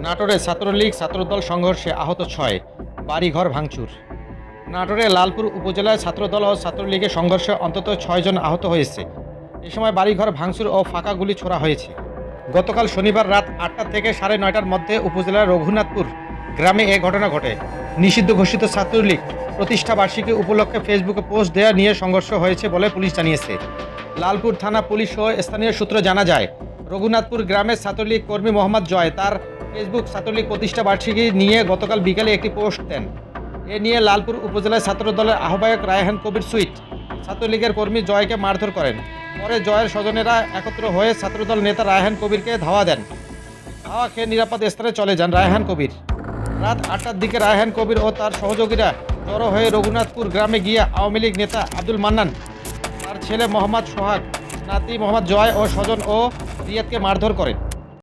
নাটোরে ছাত্রলীগ ছাত্রদল সংঘর্ষে আহত ৬, বাড়িঘর ভাঙচুর। নাটোরে লালপুর উপজেলায় ছাত্রদল ও ছাত্রলীগের সংঘর্ষে অন্তত ৬ জন আহত হয়েছে। এ সময় বাড়িঘর ভাঙচুর ও ফাঁকা গুলি ছোড়া হয়েছে। গতকাল শনিবার রাত ৮টা থেকে ৯:৩০টার মধ্যে উপজেলার রঘুনাথপুর গ্রামে এ ঘটনা ঘটে। নিষিদ্ধ ঘোষিত ছাত্রলীগ প্রতিষ্ঠা বার্ষিকী উপলক্ষে ফেসবুকে পোস্ট দেওয়া নিয়ে সংঘর্ষ হয়েছে বলে পুলিশ জানিয়েছে। লালপুর থানা পুলিশ ও স্থানীয় সূত্রে জানা যায়, রঘুনাথপুর গ্রামের ছাত্রলীগ কর্মী মোহাম্মদ জয় তার ফেসবুক ছাত্রলীগ প্রতিষ্ঠা বার্ষিকী নিয়ে গতকাল বিকেলে একটি পোস্ট দেন। এ নিয়ে লালপুর উপজেলায় ছাত্রদলের আহ্বায়ক রায়হান কবির সুইট ছাত্রলীগের কর্মী জয়কে মারধর করেন। পরে জয়ের স্বজনেরা একত্র হয়ে ছাত্রদল নেতা রায়হান কবিরকে ধাওয়া দেন। ধাওয়া খেয়ে নিরাপদ স্থানে চলে যান রায়হান কবির। রাত ৮টার দিকে রায়হান কবির ও তার সহযোগীরা জড়ো হয়ে রঘুনাথপুর গ্রামে গিয়ে আওয়ামী লীগ নেতা আব্দুল মান্নান, তার ছেলে মোহাম্মদ সোহাগ, নাতি মোহাম্মদ জয় ও স্বজন ও রিয়াদকে মারধর করেন।